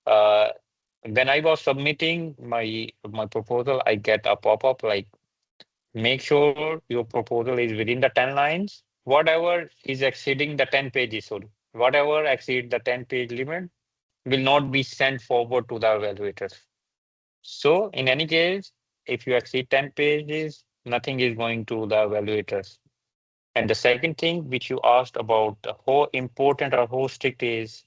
When I was submitting my proposal, I get a pop-up like, make sure your proposal is within the 10 lines. Whatever is exceeding the 10 pages, sorry, whatever exceeds the 10-page limit will not be sent forward to the evaluators. So in any case, if you exceed 10 pages, nothing is going to the evaluators. And the second thing which you asked about how important or how strict is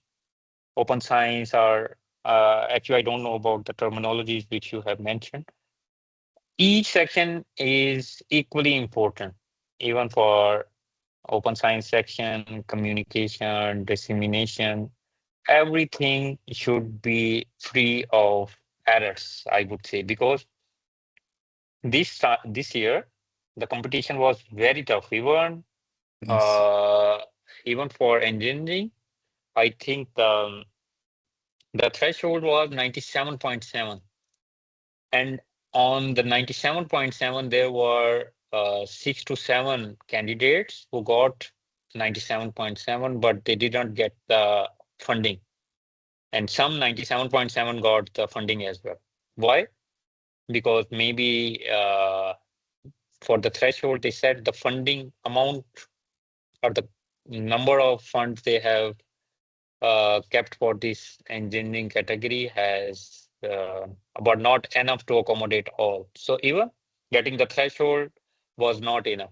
open science, or actually I don't know about the terminologies which you have mentioned. Each section is equally important, even for open science section, communication, dissemination. Everything should be free of errors, I would say, because this year the competition was very tough. Even even for engineering, I think the threshold was 97.7, and on the 97.7 there were 6 to 7 candidates who got 97.7, but they did not get the funding, and some 97.7 got the funding as well. Why? Because maybe for the threshold they said the funding amount or the number of funds they have kept for this engineering category has but not enough to accommodate all. So even getting the threshold was not enough.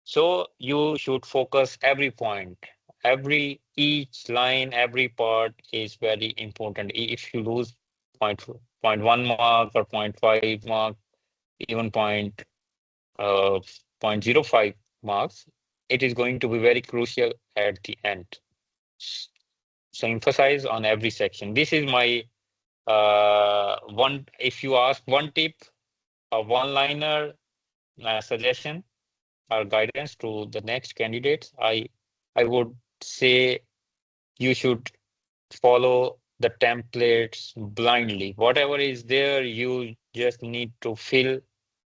So you should focus every point, each line, every part is very important. If you lose 0.1 mark or 0.5 mark, even 0.05 marks, it is going to be very crucial at the end. So emphasize on every section. This is my one. If you ask one tip, a one-liner suggestion or guidance to the next candidates, I would say you should follow the templates blindly. Whatever is there, you just need to fill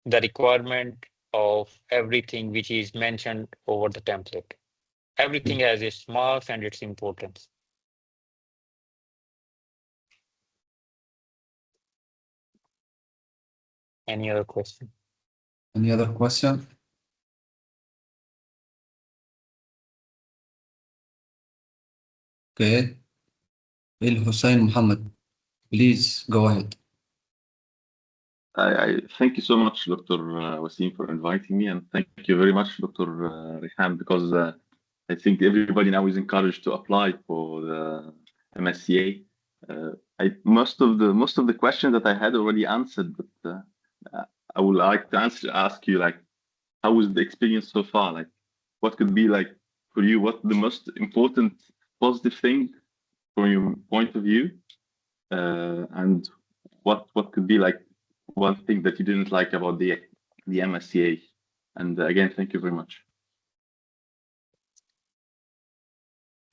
the requirement of everything which is mentioned over the template. Everything has its marks and its importance. Any other question? Any other question? Okay. Hussein Muhammad, please go ahead. I thank you so much, Dr. Wasim, for inviting me, and thank you very much, Dr. Rehan, because I think everybody now is encouraged to apply for the MSCA. Most of the questions that I had already answered, but I would like to ask you, like, how was the experience so far? Like, what could be, like, for you, what the most important positive thing from your point of view, and what could be, like, one thing that you didn't like about the MSCA? And again, thank you very much.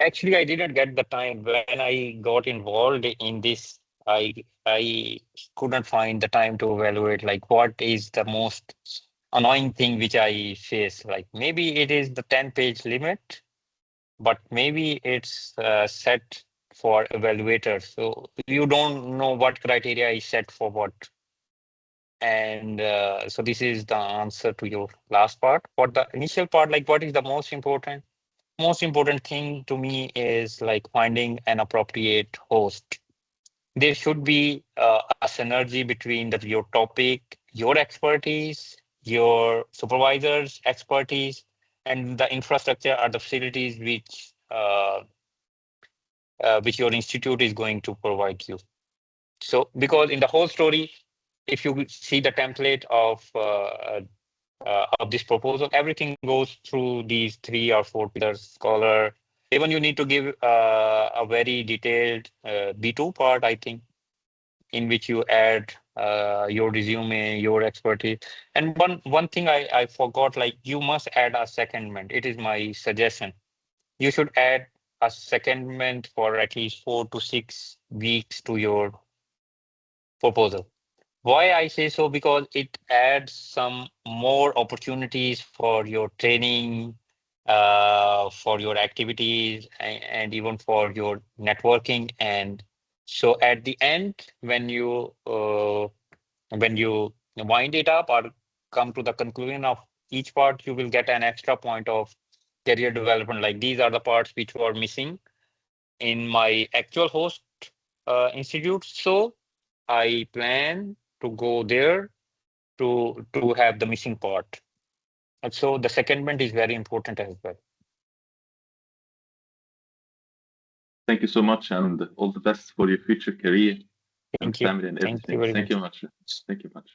Actually, I didn't get the time when I got involved in this. I couldn't find the time to evaluate, like, what is the most annoying thing which I face. Like, maybe it is the 10-page limit, but maybe it's set for evaluators. So you don't know what criteria is set for what. And so this is the answer to your last part. For the initial part, like, what is the most important? Most important thing to me is, like, finding an appropriate host. There should be a synergy between your topic, your expertise, your supervisor's expertise, and the infrastructure or the facilities which your institute is going to provide you. So, because in the whole story, if you see the template of this proposal, everything goes through these 3 or 4 pillars: scholar. Even you need to give a very detailed B2 part, I think, in which you add your resume, your expertise. And one thing I forgot, like, you must add a secondment. It is my suggestion. You should add a secondment for at least 4 to 6 weeks to your proposal. Why I say so? Because it adds some more opportunities for your training, for your activities, and even for your networking. And so at the end, when you wind it up or come to the conclusion of each part, you will get an extra point of career development. Like, these are the parts which were missing in my actual host institute. So I plan to go there to have the missing part. And so the secondment is very important as well. Thank you so much, and all the best for your future career and family and everything. Thank you very much. Thank you much.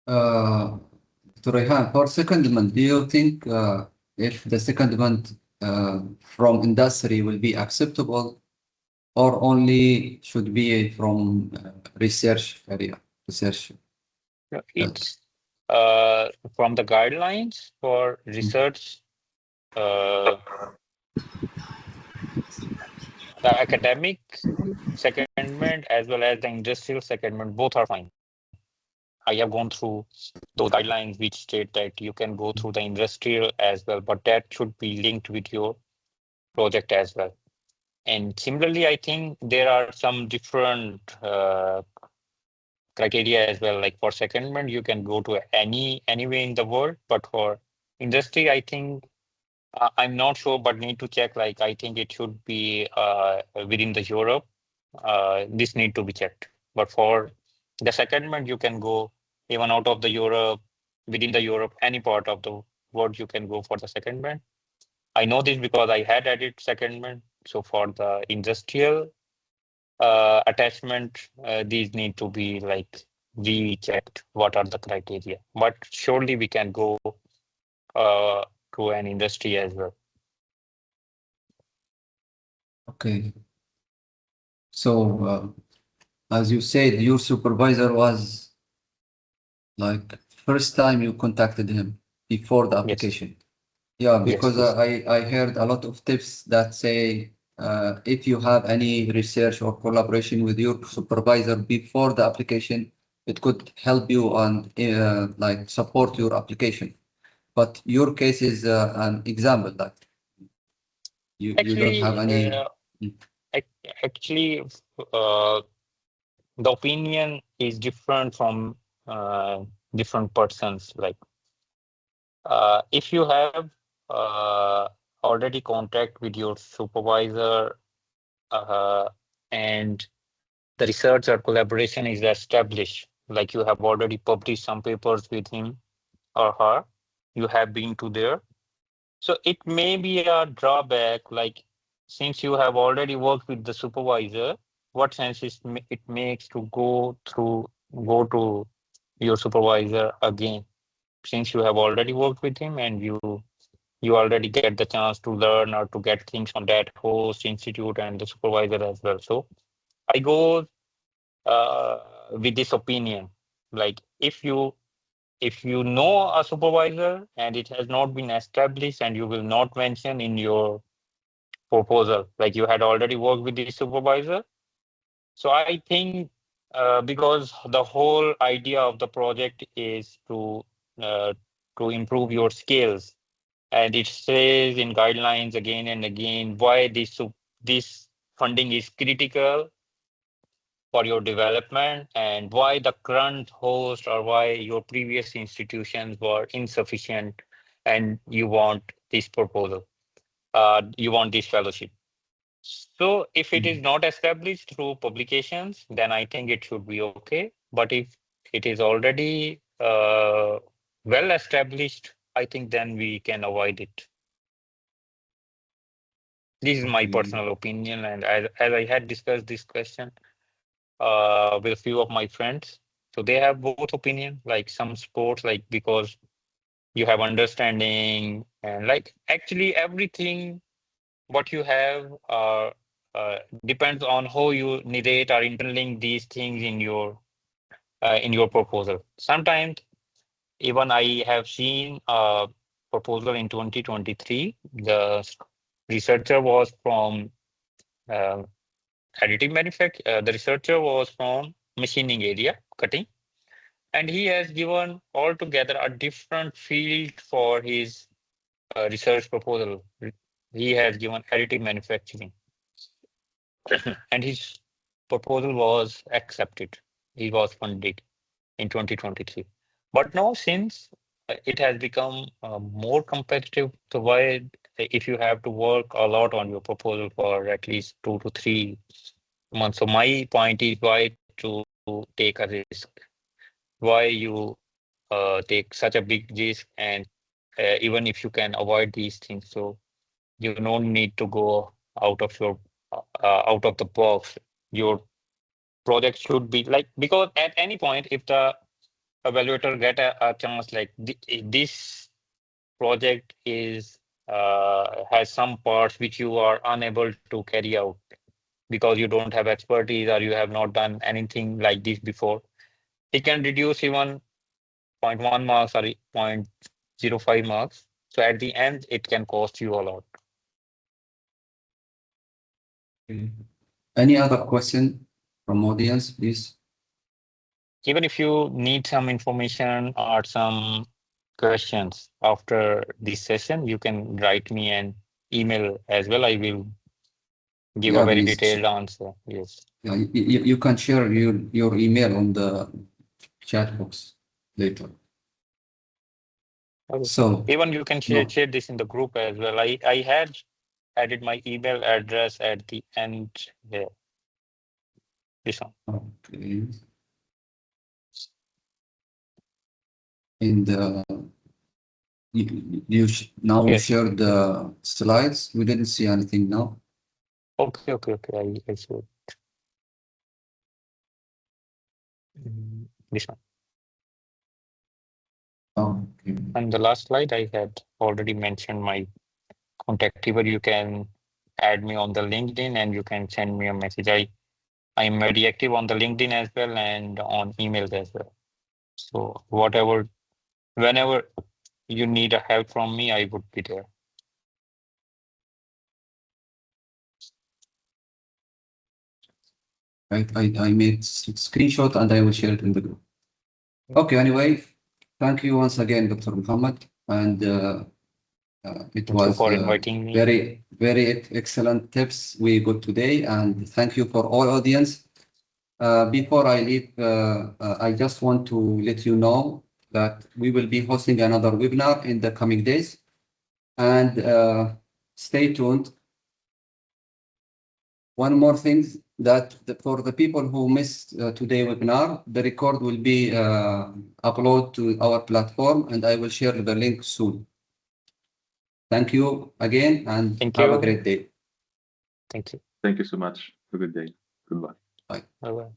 Dr. Rehan, for secondment, do you think if the secondment from industry will be acceptable, or only should be from research area? It's from the guidelines for research. The academic secondment as well as the industrial secondment, both are fine. I have gone through those guidelines which state that you can go through the industrial as well, but that should be linked with your project as well. And similarly, I think there are some different criteria as well. Like, for secondment, you can go to anywhere in the world, but for industry, I think I'm not sure, but need to check. Like, I think it should be within the Europe. This need to be checked. But for the secondment, you can go even out of the Europe, within the Europe, any part of the world, you can go for the secondment. I know this because I had added secondment. So for the industrial attachment, these need to be like rechecked. What are the criteria? But surely we can go to an industry as well. Okay. So, as you said, your supervisor was like first time you contacted him before the application. Yeah, because yes. I heard a lot of tips that say if you have any research or collaboration with your supervisor before the application, it could help you and like support your application. But your case is an example that you don't have any. Actually, the opinion is different from different persons. Like, if you have already contact with your supervisor and the research or collaboration is established, like you have already published some papers with him or her, you have been to there. So it may be a drawback, like since you have already worked with the supervisor, what sense it makes to go to your supervisor again, since you have already worked with him and you already get the chance to learn or to get things from that host institute and the supervisor as well. So I go with this opinion, like if you know a supervisor and it has not been established and you will not mention in your proposal, like you had already worked with the supervisor. So I think because the whole idea of the project is to improve your skills, and it says in guidelines again and again why this funding is critical for your development and why the current host or why your previous institutions were insufficient and you want this proposal, you want this fellowship. So if it is not established through publications, then I think it should be okay. But if it is already well established, I think then we can avoid it. This is my personal opinion, and as I had discussed this question with a few of my friends, so they have both opinion. Like some sports, like because you have understanding and like actually everything what you have depends on how you narrate or interlink these things in your proposal. Sometimes even I have seen a proposal in 2023. The researcher was from additive manufacture. The researcher was from machining area, cutting, and he has given altogether a different field for his research proposal. He has given additive manufacturing, and his proposal was accepted. He was funded in 2023. But now, since it has become more competitive, so why, if you have to work a lot on your proposal for at least 2 to 3 months. So my point is why to take a risk? Why you take such a big risk, and even if you can avoid these things, so you don't need to go out of your out of the box. Your project should be like, because at any point, if the evaluator get a chance like this project is has some parts which you are unable to carry out because you don't have expertise or you have not done anything like this before, it can reduce even 0.1 marks or 0.05 marks. So at the end, it can cost you a lot. Any other question from audience, please? Even if you need some information or some questions after this session, you can write me an email as well. I will give a very detailed answer. Yes. Yeah, you can share your email on the chat box later. Okay. So even you can share this in the group as well. I had added my email address at the end here. This one. Okay. In the Now Yes. shared the slides. We didn't see anything now. Okay. I see it. This one. Okay. And the last slide, I had already mentioned my contact number. You can add me on the LinkedIn and you can send me a message. I'm very active on the LinkedIn as well and on emails as well. So whenever you need a help from me, I would be there. Right. I made screenshot and I will share it in the group. Okay. Anyway, thank you once again, Dr. Muhammad, and it Thank you was for inviting me. very excellent tips we got today, and thank you for all audience. Before I leave, I just want to let you know that we will be hosting another webinar in the coming days, and stay tuned. One more thing that for the people who missed today's webinar, the record will be uploaded to our platform, and I will share the link soon. Thank you again, and Thank have a you. great day. Thank you. Thank you so much. Have a good day. Goodbye. Bye-bye.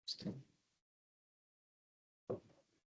Stop.